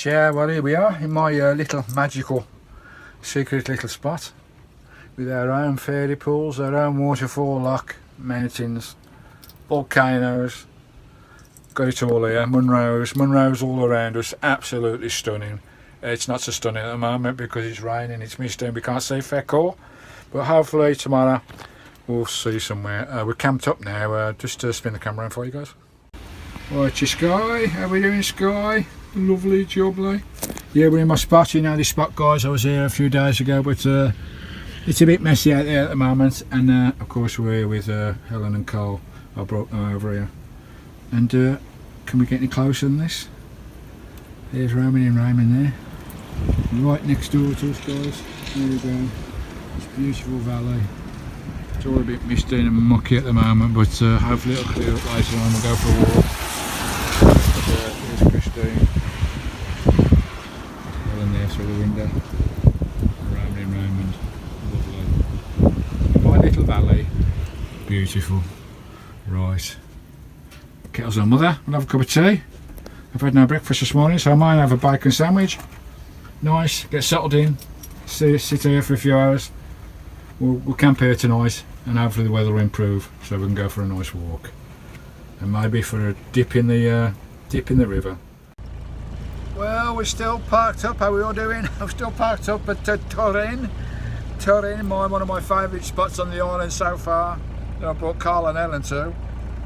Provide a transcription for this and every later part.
Yeah, well, here we are in my little magical secret little spot with our own fairy pools, our own waterfall lock, mountains, volcanoes, got it all here, Munros all around us, absolutely stunning. It's not so stunning at the moment because it's raining, it's misty and we can't see feck all, but hopefully tomorrow we'll see somewhere. We're camped up now, just to spin the camera around for you guys. Right, Skye, how are we doing, Skye? Lovely, jubbly. Yeah, we're in my spot. You know this spot, guys. I was here a few days ago, but it's a bit messy out there at the moment. And of course, we're here with Helen and Cole. I brought them over here. And can we get any closer than this? There's Roman and Raymond there, right next door to us, guys. There we go. This beautiful valley. It's all a bit misty and mucky at the moment, but hopefully it'll clear up later on. We'll go for a walk. Here's Christine. There through the window, around in Raymond, lovely. My little valley, beautiful. Right, kettle's on, mother. I'll have a cup of tea. I've had no breakfast this morning, so I might have a bacon sandwich. Nice, get settled in, sit here for a few hours. We'll camp here tonight, and hopefully the weather will improve, so we can go for a nice walk, and maybe for a dip in the river. Well, we're still parked up. How are we all doing? I'm still parked up at Torrin, one of my favourite spots on the island so far. I brought Carl and Ellen too.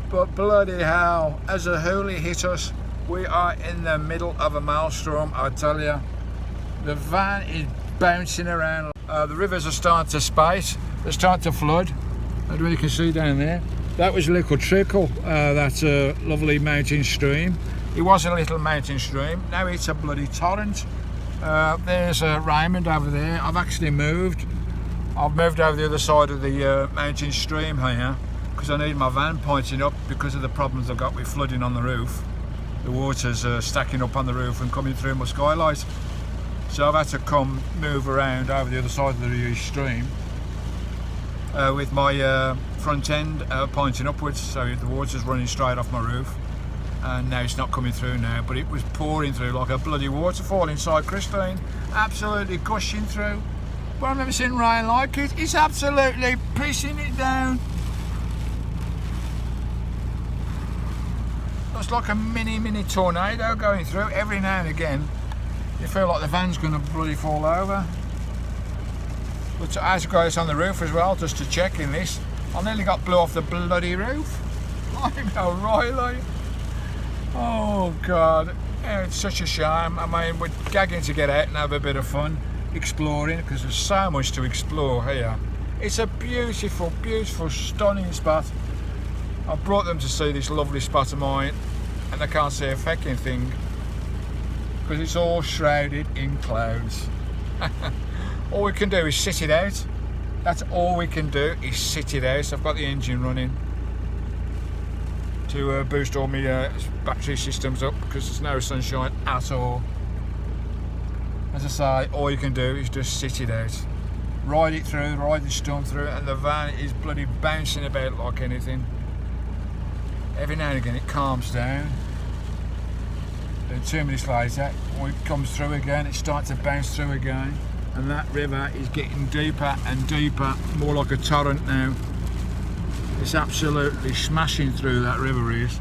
But bloody hell, as a hoolie hit us, we are in the middle of a maelstrom, I tell you. The van is bouncing around. The rivers are starting to spate, they're starting to flood. I don't know if you can see down there. That was a little trickle, that's a lovely mountain stream. It was a little mountain stream, now it's a bloody torrent. There's Raymond over there. I've actually moved. I've moved over the other side of the mountain stream here because I need my van pointing up because of the problems I've got with flooding on the roof. The water's stacking up on the roof and coming through my skylight. So I've had to move around over the other side of the stream with my front end pointing upwards, so the water's running straight off my roof. And now it's not coming through now, but it was pouring through like a bloody waterfall inside Christine, absolutely gushing through. But I've never seen rain like it. It's absolutely pissing it down. It's like a mini tornado going through. Every now and again you feel like the van's going to bloody fall over. But I had to go on the roof as well just to check in this. I nearly got blew off the bloody roof. Like O'Reilly. Oh God, yeah, it's such a shame. I mean, we're gagging to get out and have a bit of fun exploring because there's so much to explore here. It's a beautiful, stunning spot. I brought them to see this lovely spot of mine and they can't see a fecking thing because it's all shrouded in clouds. All we can do is sit it out. That's all we can do is sit it out. I've got the engine running to boost all my battery systems up because there's no sunshine at all. As I say, all you can do is just sit it out, ride it through, ride the storm through, and the van is bloody bouncing about like anything. Every now and again it calms down, then 2 minutes later when it comes through again it starts to bounce through again, and that river is getting deeper and deeper, more like a torrent now. It's absolutely smashing through, that river is.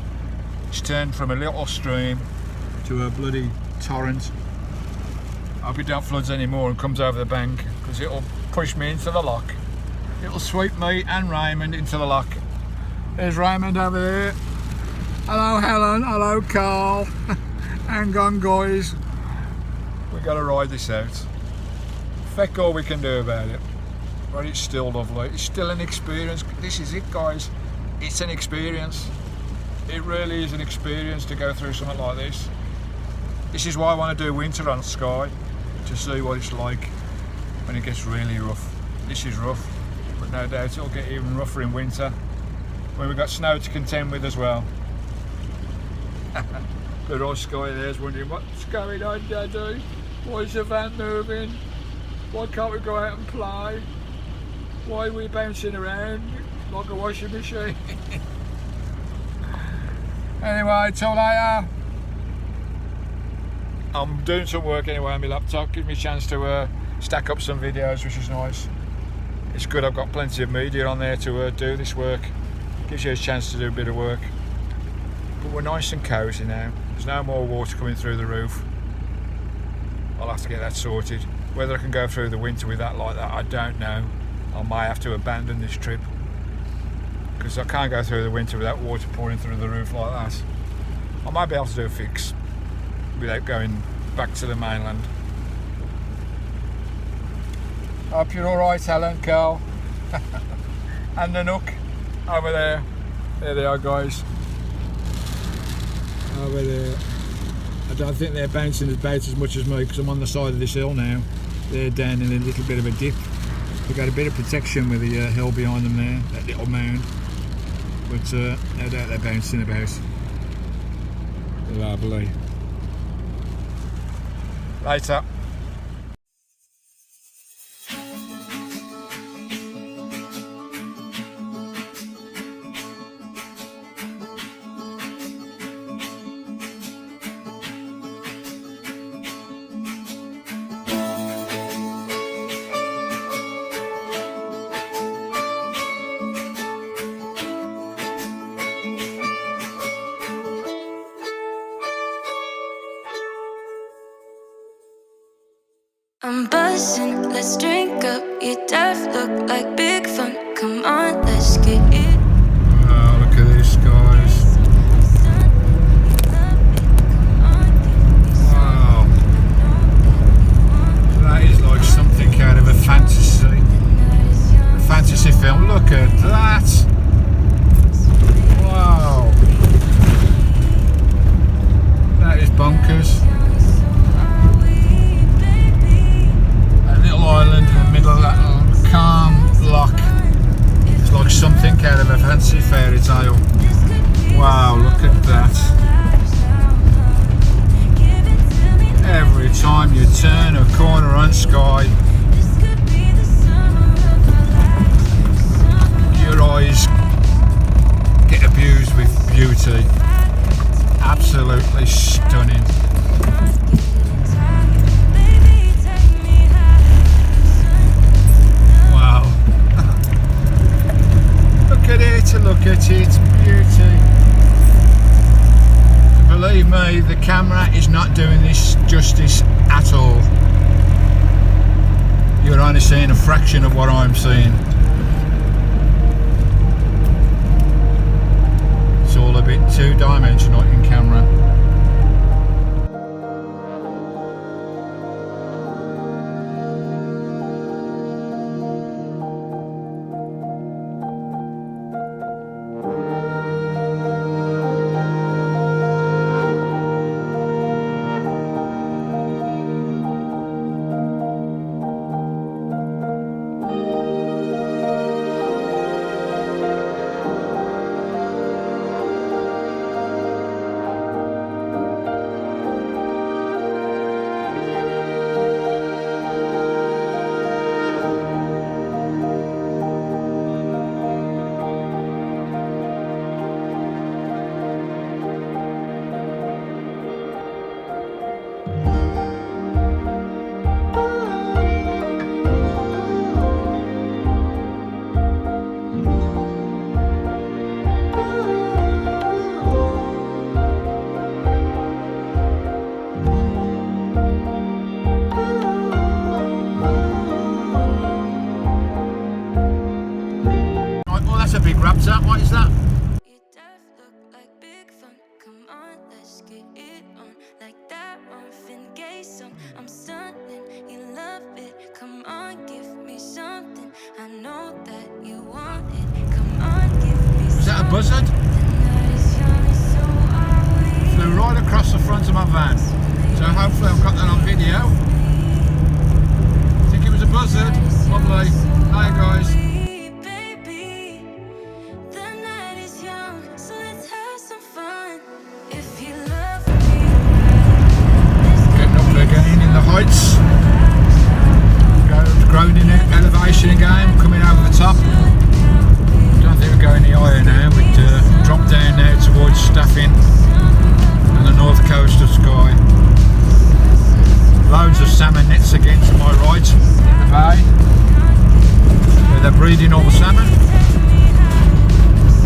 It's turned from a little stream to a bloody torrent. I hope it don't floods anymore and comes over the bank because it'll push me into the lock. It'll sweep me and Raymond into the lock. There's Raymond over there. Hello Helen, hello Carl. Hang on guys. We've got to ride this out. Feck all we can do about it. But it's still lovely. It's still an experience. This is it, guys. It's an experience. It really is an experience to go through something like this. This is why I want to do winter on Skye, to see what it's like when it gets really rough. This is rough, but no doubt it'll get even rougher in winter when we've got snow to contend with as well. Good old Skye there's wondering what's going on, Daddy. Why is the van moving? Why can't we go out and play? Why are we bouncing around like a washing machine? Anyway, till later. I'm doing some work anyway on my laptop. Gives me a chance to stack up some videos, which is nice. It's good I've got plenty of media on there to do this work. Gives you a chance to do a bit of work. But we're nice and cosy now. There's no more water coming through the roof. I'll have to get that sorted. Whether I can go through the winter with that like that, I don't know. I might have to abandon this trip, because I can't go through the winter without water pouring through the roof like that. I might be able to do a fix without going back to the mainland. Hope you're alright, Helen, Carl and the Nook over there. There they are, guys. Over there. I don't think they're bouncing about as much as me, because I'm on the side of this hill now. They're down in a little bit of a dip. They've got a bit of protection with the hill behind them there, that little mound. But no doubt they're bouncing about. Lovely. Later. I'm buzzing, let's drink up. You deaf look like big fun. Come on, let's get it. Oh, look at this, guys. Wow. That is like something out of a fantasy film. Look at that. Wow. That is bonkers. Island in the middle of that calm loch. It's like something out of a fancy fairy tale. Wow, look at that. Every time you turn a corner on Skye, your eyes get abused with beauty. Absolutely stunning. Look at it, beauty. Believe me, the camera is not doing this justice at all. You're only seeing a fraction of what I'm seeing. It's all a bit two-dimensional in camera. What is that? You deaf look like big fun. Come on, let's get it on. Like that Marvin Gaye song. I'm stunning, you love it. Come on, give me something. I know that you want it. Come on, give me something. Is that a buzzard? Flew right across the front of my van. So hopefully I've got that on video. I think it was a buzzard. Lovely. Hi guys. Heights, grown in elevation again, coming over the top. Don't think we're going any higher now, but drop down now towards Staffin and the north coast of Skye. Loads of salmon nets again to my right in the bay. Where they're breeding all the salmon.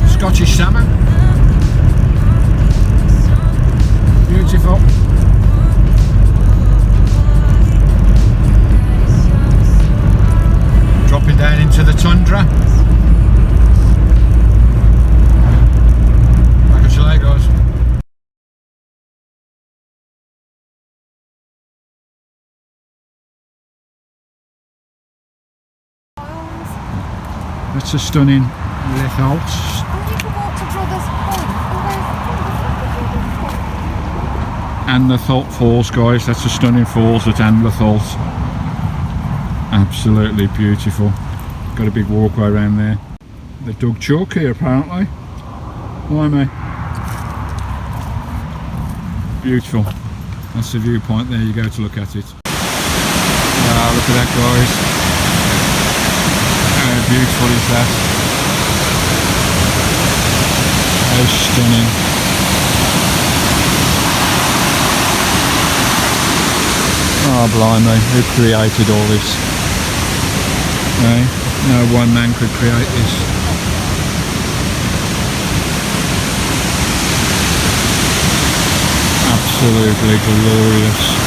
Scottish salmon. Beautiful. Dropping down into the tundra. Back at you later, guys. That's a stunning LEALT. And the LEALT Falls, guys. That's a stunning falls at LEALT. Absolutely beautiful. Got a big walkway around there. They dug chalk here apparently. Blimey. Beautiful. That's the viewpoint there you go to look at it. Wow, look at that, guys. How beautiful is that? How stunning. Oh blimey, who created all this? Eh? No one man could create this. Absolutely glorious.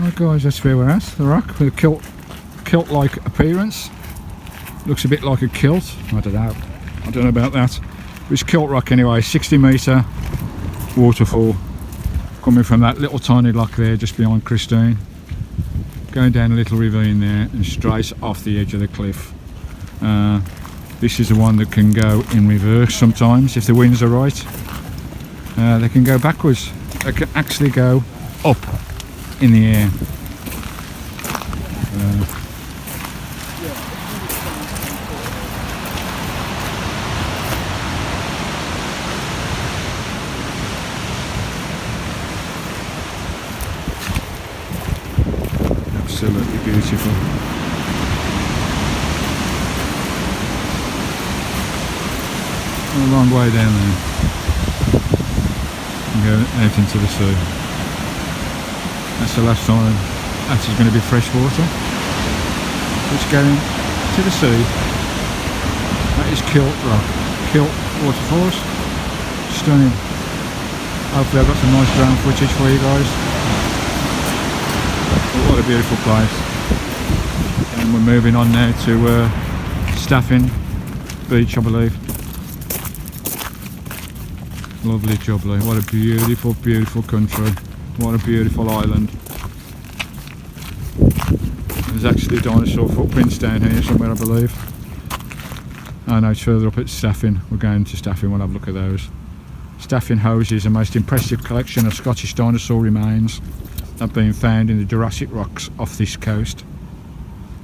Right guys, that's where we're at, the rock, with a kilt-like appearance. Looks a bit like a kilt, I don't know about that. It's kilt rock anyway, 60 metre waterfall, coming from that little tiny lock there just behind Christine, going down a little ravine there and straight off the edge of the cliff. This is the one that can go in reverse sometimes if the winds are right. They can go backwards, they can actually go up in the air. Absolutely beautiful. A long way down there and go out into the sea. That's the last time that is going to be fresh water. It's going to the sea. That is Kilt Rock, Kilt Waterfalls. Stunning. Hopefully I've got some nice drone footage for you guys. But what a beautiful place. And we're moving on now to Staffin beach, I believe. Lovely jubbly, what a beautiful, beautiful country. What a beautiful island. There's actually dinosaur footprints down here somewhere, I believe. Oh no, it's further up at Staffin. We're going to Staffin, we'll have a look at those. Staffin houses a most impressive collection of Scottish dinosaur remains that have been found in the Jurassic rocks off this coast.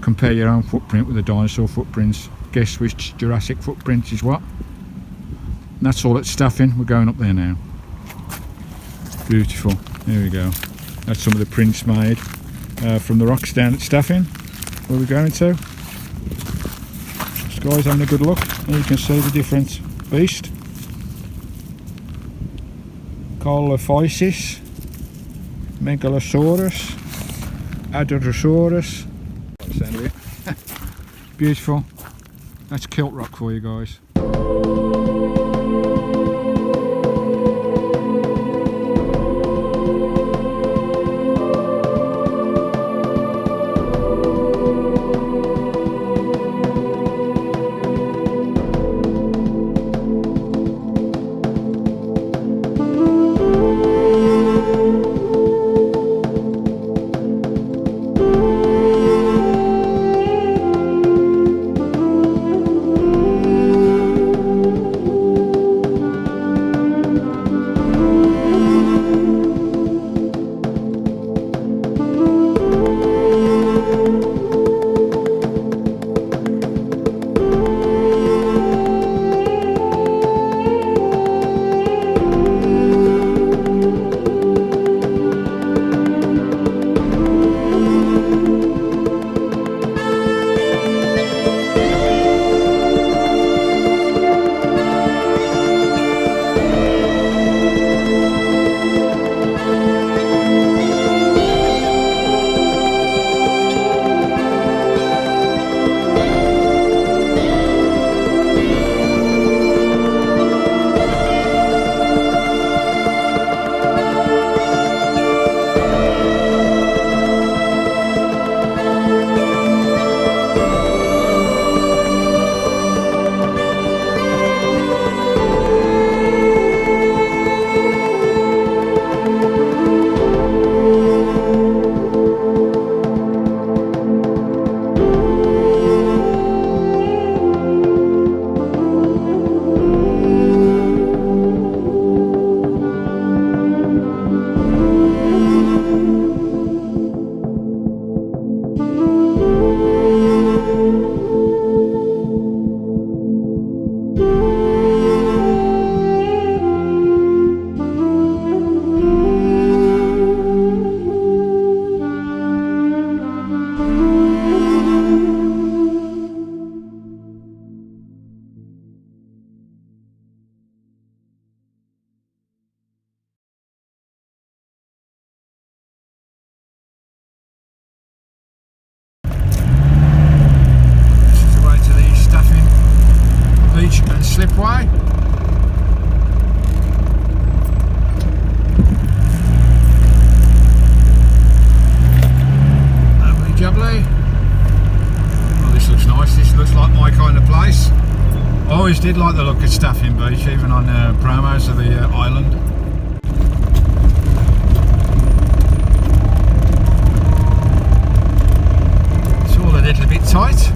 Compare your own footprint with the dinosaur footprints. Guess which Jurassic footprint is what? And that's all at Staffin. We're going up there now. Beautiful. There we go. That's some of the prints made from the rocks down at Staffin. Where we're going to. Skye's having a good look. And you can see the different beast. Colophysis, Megalosaurus, Adorosaurus. Beautiful. That's Kilt Rock for you guys. Slipway. always did like the look of Staffin Beach, even on promos of the island. It's all a little bit tight.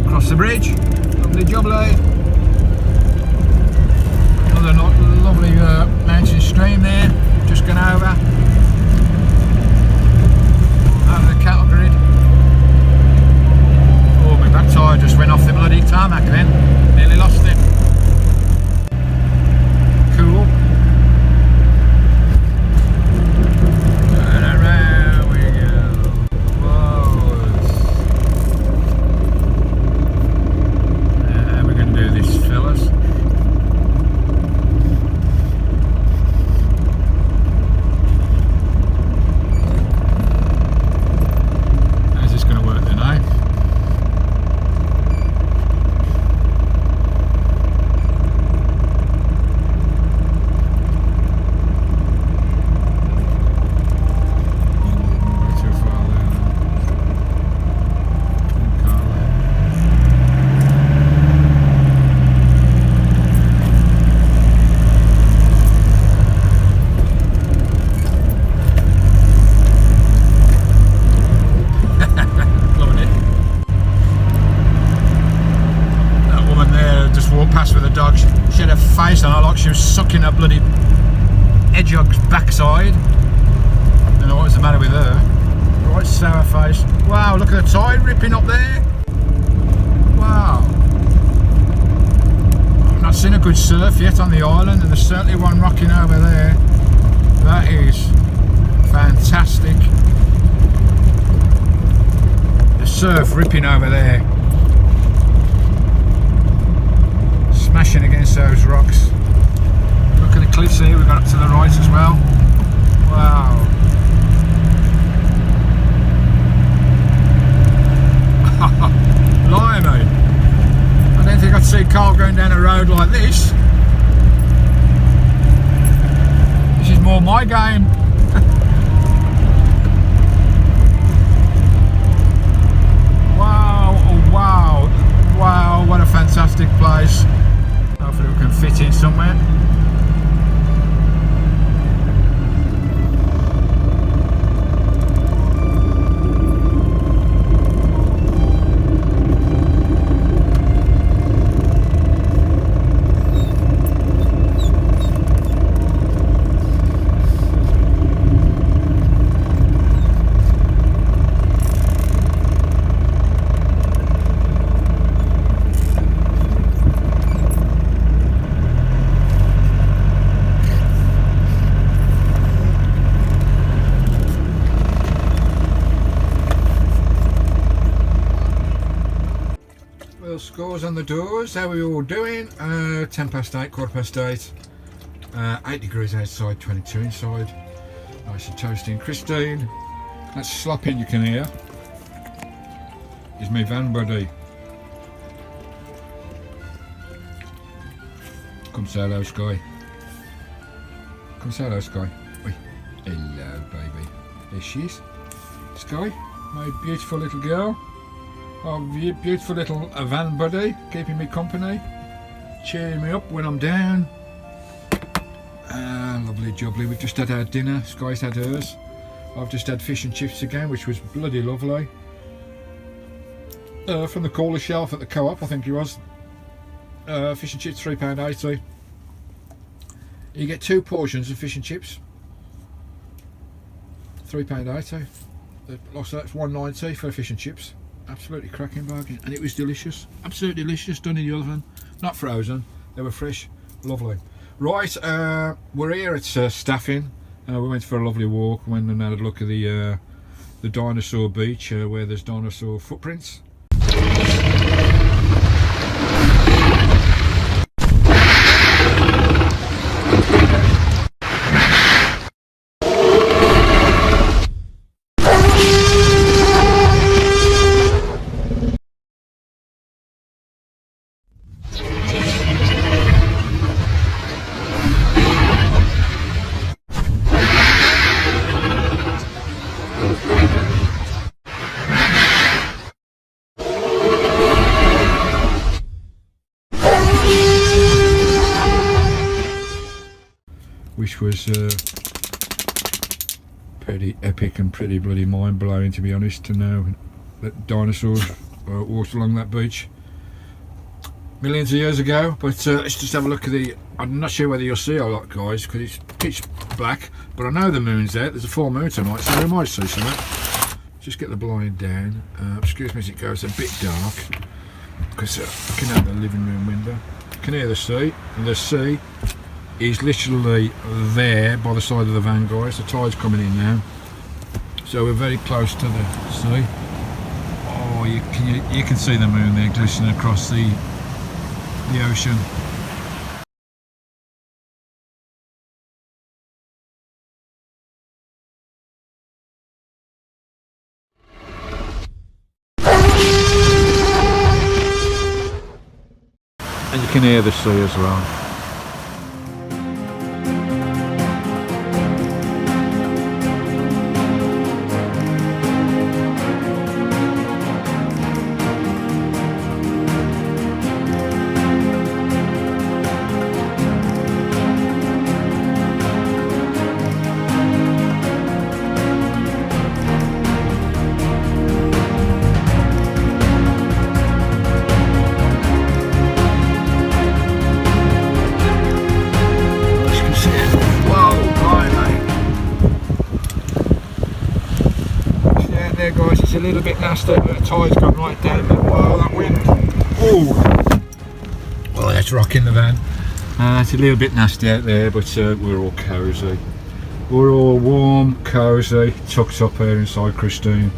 Across the bridge, lovely jubbly. Another lovely mountain stream there, just gone over the cattle grid. Oh, my back tyre just went off the bloody tarmac then, nearly lost it. Cool. And around we go. Whoa. How are we going to do this, fellas? Face on her like she was sucking her bloody hedgehog's backside. Don't know what was the matter with her. Right sour face. Wow, look at the tide ripping up there. Wow. I've not seen a good surf yet on the island, and there's certainly one rocking over there. That is fantastic. The surf ripping over there. Smashing against those rocks. Look at the cliffs here, we've got up to the right as well. Wow. Blimey. I don't think I'd see Carl going down a road like this. This is more my game. Wow, oh wow. Wow, what a fantastic place. Hopefully we can fit in somewhere. Scores on the doors. How are we all doing? 10 past 8, quarter past 8. 8 degrees outside, 22 inside. Nice and toasty and Christine. That slopping you can hear is my van buddy. Come say hello, Skye. Come say hello, Skye. Oi. Hello, baby. There she is. Skye, my beautiful little girl. Oh, beautiful little van buddy, keeping me company, cheering me up when I'm down. Lovely jubbly. We've just had our dinner. Skye's had hers. I've just had fish and chips again, which was bloody lovely. From the cooler shelf at the co-op, I think it was. Fish and chips, £3.80. You get 2 portions of fish and chips. £3.80. So that's £1.90 for fish and chips. Absolutely cracking bargain, and it was delicious, absolutely delicious, done in the oven, not frozen, they were fresh, lovely. Right, we're here at Staffin. We went for a lovely walk, went and had a look at the dinosaur beach where there's dinosaur footprints. which was pretty epic and pretty bloody mind-blowing, to be honest, to know that dinosaurs walked along that beach millions of years ago. But let's just have a look at the, I'm not sure whether you'll see a lot, guys, because it's pitch black, but I know the moon's there. There's a full moon tonight, so we might see something. Just get the blind down. Excuse me as it goes a bit dark, because I can have the living room window. You can hear the sea, and the sea is literally there by the side of the van, guys. The tide's coming in now, so we're very close to the sea. Oh, you can see the moon there glistening across the ocean. And you can hear the sea as well. Guys, it's a little bit nasty, but the tide's gone right down. Whoa, that wind! Oh, well, that's rocking the van. It's a little bit nasty out there, but we're all cosy. We're all warm, cosy, tucked up here inside Christine.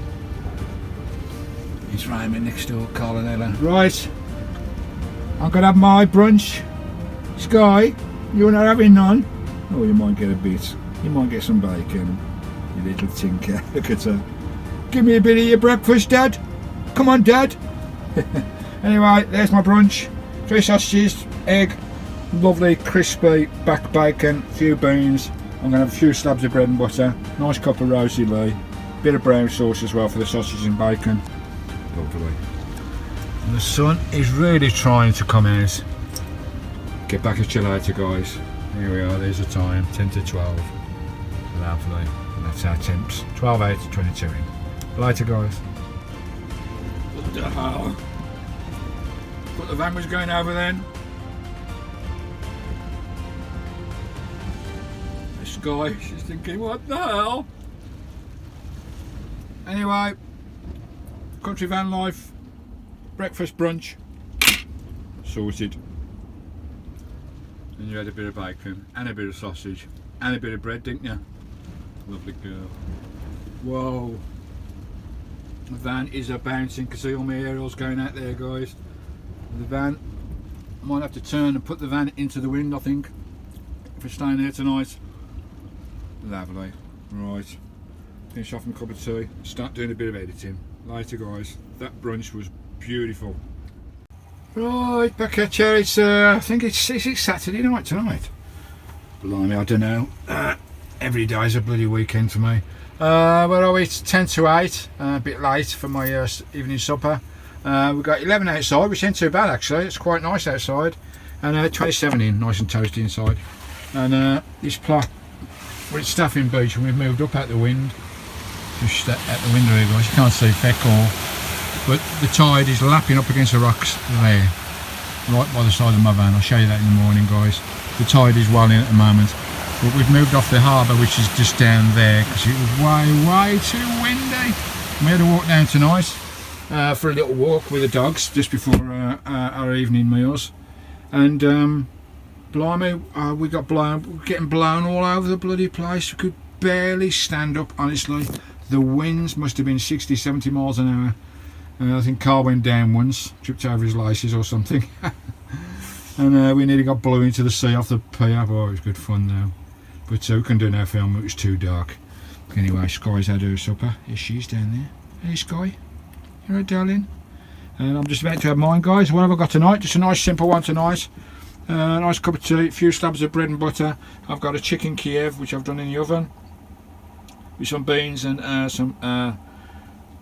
It's Raymond next door, Carl and Ellen. Right, I'm gonna have my brunch. Skye, you're not having none? Oh, you might get a bit. You might get some bacon, you little tinker. Look at her. Give me a bit of your breakfast, Dad. Come on, Dad. Anyway, there's my brunch. 3 sausages, egg, lovely crispy back bacon, a few beans. I'm going to have a few slabs of bread and butter, nice cup of rosy lee, bit of brown sauce as well for the sausage and bacon. Lovely. And the sun is really trying to come out. Get back at you later, guys. Here we are, there's the time, 10 to 12. Lovely. And that's our temps. 12:08 to 22 in. Later, guys. What the hell? Thought the van was going over then. This guy, she's thinking, what the hell? Anyway, country van life, breakfast, brunch, sorted. And you had a bit of bacon, and a bit of sausage, and a bit of bread, didn't you? Lovely girl. Whoa. The van is a bouncing, can see all my aerials going out there, guys. The van, I might have to turn and put the van into the wind, I think, if we're staying here tonight. Lovely. Right, finish off my cup of tea, start doing a bit of editing. Later, guys. That brunch was beautiful. Right, back at you. It's I think it's Saturday night tonight. Blimey, I don't know. Every day's a bloody weekend for me. Well, it's 10 to 8, a bit late for my evening supper. We've got 11 outside, which ain't too bad actually. It's quite nice outside, and 27 in, nice and toasty inside. And this plot, well, it's Staffin beach, and we've moved up out the wind. Just at the window here, guys, you can't see feck all, but the tide is lapping up against the rocks there, right by the side of my van. I'll show you that in the morning, guys. The tide is well in at the moment. But we've moved off the harbour, which is just down there, because it was way too windy. We had to walk down tonight for a little walk with the dogs just before our evening meals, and blimey, we got blown, getting blown all over the bloody place. We could barely stand up, honestly. The winds must have been 60-70 miles an hour. I think Carl went down once, tripped over his laces or something. And we nearly got blown into the sea off the pier. Oh, it was good fun though. But we couldn't do no film, it was too dark. Anyway, Skye's had her supper. Here she's down there. Hey Skye, you alright, darling? And I'm just about to have mine, guys. What have I got tonight? Just a nice simple one tonight. Nice cup of tea, a few slabs of bread and butter. I've got a chicken Kiev, which I've done in the oven, with some beans and some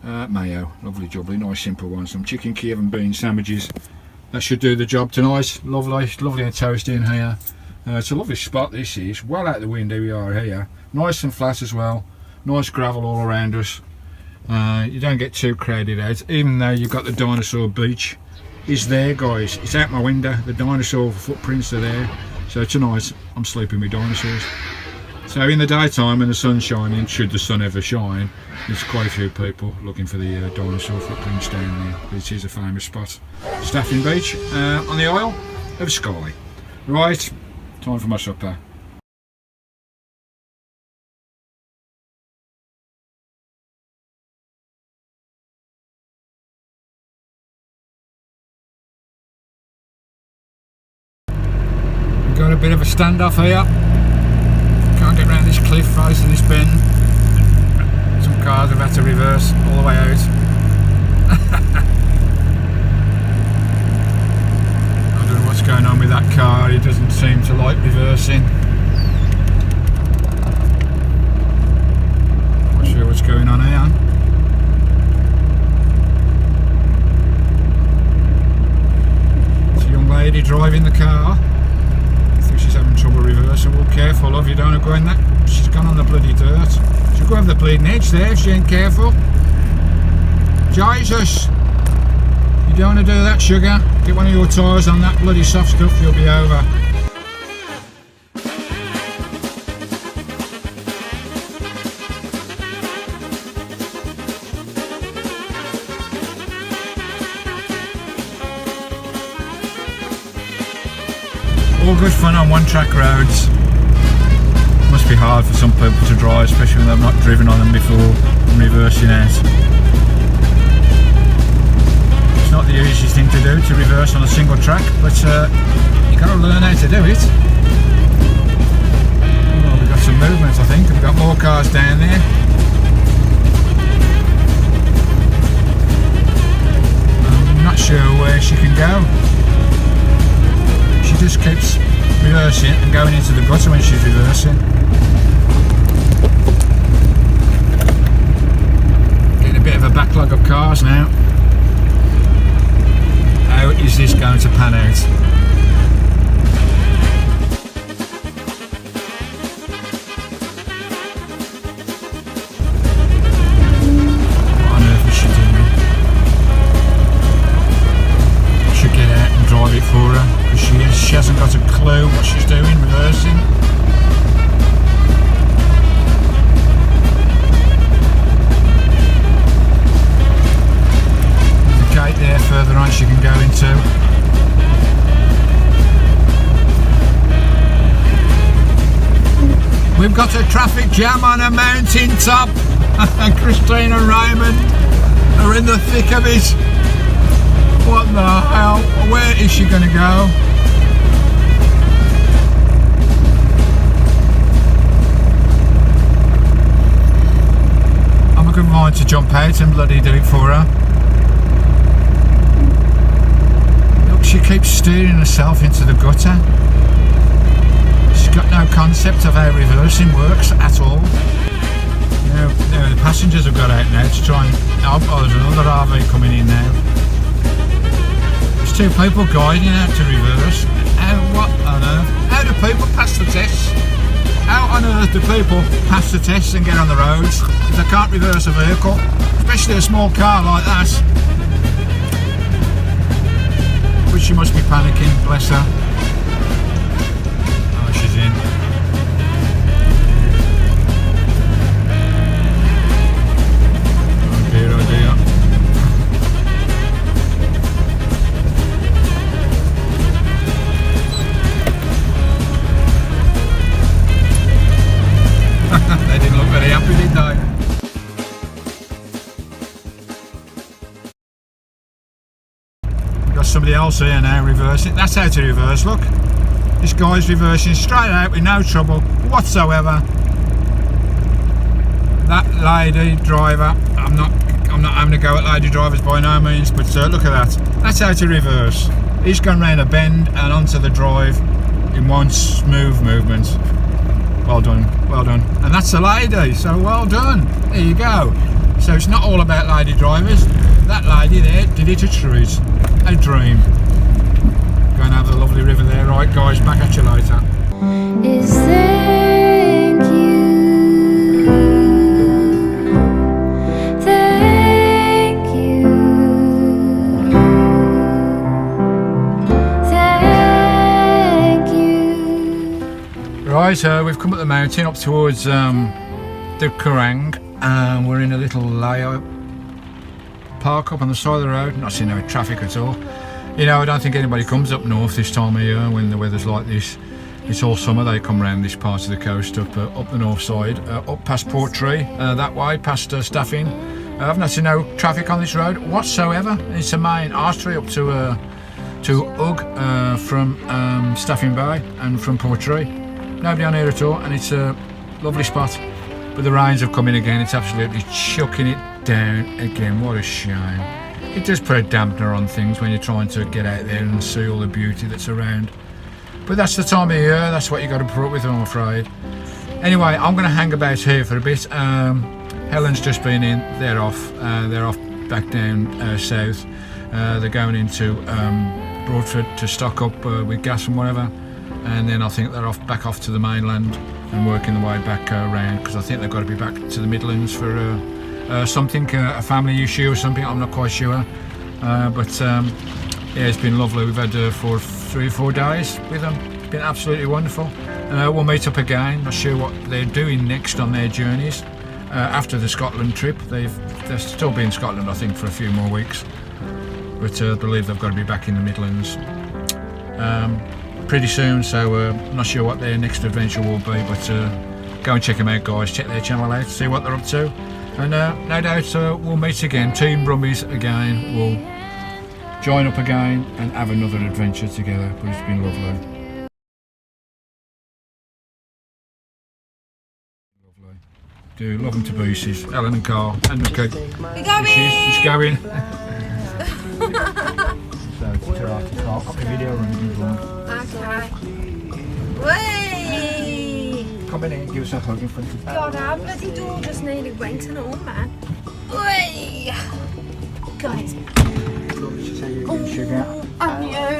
mayo. Lovely jubbly, nice simple one. Some chicken Kiev and bean sandwiches. That should do the job tonight. Lovely and toasty in here. It's a lovely spot, this is. Well out the window we are here. Nice and flat as well. Nice gravel all around us. You don't get too crowded out, even though you've got the dinosaur beach is there, guys. It's out my window. The dinosaur footprints are there. So tonight I'm sleeping with dinosaurs. So in the daytime when the sun's shining, should the sun ever shine, there's quite a few people looking for the dinosaur footprints down there. It is a famous spot. Staffin Beach on the Isle of Skye. Right, time for my supper. We've got a bit of a standoff here. Can't get round this cliff facing this bend. Some cars have had to reverse all the way out. I don't know what's going on with that car, it doesn't seem to like reversing. Not sure what's going on here. It's a young lady driving the car. She's having trouble reversing. Well, careful, love, you don't want to go in that. She's gone on the bloody dirt. She'll go over the bleeding edge there if she ain't careful. Jesus! You don't want to do that, sugar. Get one of your tyres on that bloody soft stuff, you'll be over. All good fun on one-track roads. Must be hard for some people to drive, especially when they've not driven on them before and reversing out. It's not the easiest thing to do, to reverse on a single track, but you've got to learn how to do it. Well, we've got some movement, I think. We've got more cars down there. I'm not sure where she can go. She just keeps reversing and going into the gutter when she's reversing. Getting a bit of a backlog of cars now. How is this going to pan out? What on earth is she doing? I should get out and drive it for her. She hasn't got a clue what she's doing, reversing. There's a gate there further on she can go into. We've got a traffic jam on a mountain top and Christine and Raymond are in the thick of it. What the hell? Where is she going to go? I'm a good mind to jump out and bloody do it for her. Look, she keeps steering herself into the gutter. She's got no concept of how reversing works at all. Now the passengers have got out now to try and help. Oh, there's another RV coming in now. Two people guiding out to reverse. What on earth? How do people pass the tests? How on earth do people pass the tests and get on the roads if they can't reverse a vehicle? Especially a small car like that. But she must be panicking, bless her. Oh, she's in. Oh dear, oh dear. They didn't look very happy, did they? We've got somebody else here now reversing. That's how to reverse, look. This guy's reversing straight out with no trouble whatsoever. That lady driver, I'm not having a go at lady drivers by no means, but look at that. That's how to reverse. He's gone round a bend and onto the drive in one smooth movement. Well done, well done. And that's a lady, so well done. There you go. So it's not all about lady drivers. That lady there did it a treat. A dream. Go and have a lovely river there. Right guys, back at you later. is thank you. Thank you. Thank you. Right, we've come up the mountain up towards the Kerrang, and we're in a little layout park up on the side of the road. Not seeing no traffic at all. You know, I don't think anybody comes up north this time of year when the weather's like this. It's all summer. They come around this part of the coast up the north side, up past Portree, that way past Staffin. I've not seen no traffic on this road whatsoever. It's a main artery up to Ugg from Staffin Bay and from Portree. Nobody on here at all, and it's a lovely spot. But the rains have come in again. It's absolutely chucking it down again. What a shame. It does put a dampener on things when you're trying to get out there and see all the beauty that's around. But that's the time of year. That's what you got to put up with, I'm afraid. Anyway, I'm going to hang about here for a bit. Helen's just been in. They're off. They're off back down south. They're going into Broadford to stock up with gas and whatever. And then I think they're back off to the mainland and working the way back around, because I think they've got to be back to the Midlands for something, a family issue or something. I'm not quite sure. Yeah, it's been lovely. We've had 3 or 4 days with them. It's been absolutely wonderful. We'll meet up again. Not sure what they're doing next on their journeys after the Scotland trip. They'll still be in Scotland, I think, for a few more weeks. But I believe they've got to be back in the Midlands pretty soon, so I'm not sure what their next adventure will be, but go and check them out, guys. Check their channel out, see what they're up to, and no doubt we'll meet again. Team Brummies again, we'll join up again and have another adventure together. But it's been lovely. Do love them to pieces. Ellen and Carl and Nuka. We're going. She's going. So it's Carl. Got my video running. Okay. Whee! Come in and give us a hug in front of you. God, our bloody door just nearly went and all, man. Whee! Guys. And you.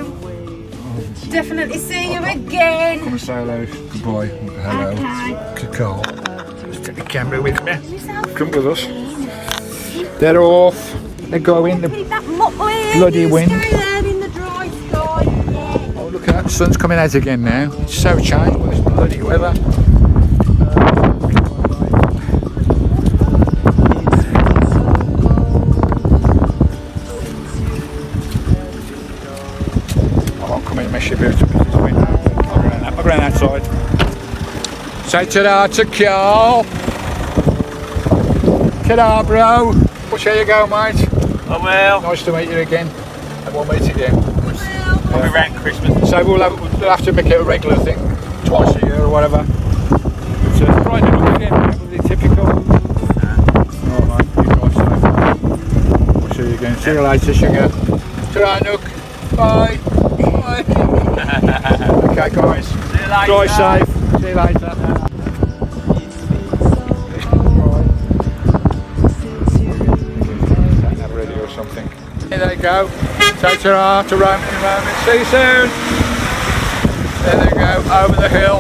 Definitely see you again. Come and say hello. Goodbye. Hello. Okay. Carl. Let's take the camera with me. Come with us. They're off. They're going. The bloody wind. In the dry sky. Oh, look at that. The sun's coming out again now. It's so changed with this bloody weather. I won't come in and mess your boots up. I'll go around outside. Say ta-da to Carl. Ta-da, bro. Watch how you go, mate. I will. Nice to meet you again. And we'll meet again. I'll be around Christmas. So we'll have to make it a regular thing, twice a year or whatever. But Friday up again, probably typical. Alright, mate, you guys safe. We'll see you again. See you later, sugar. Ta-ra, Nook. Bye. Bye. Okay, guys. See you later. Drive safe. See you later. Something. Here they go. Say ta-ra to Raymond and Raymond. See you soon. There they go, over the hill.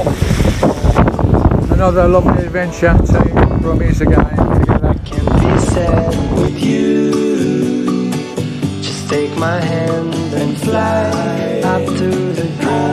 Another lovely adventure. Team Brummies again together. Can be sad with you. Just take my hand and fly up to the ground.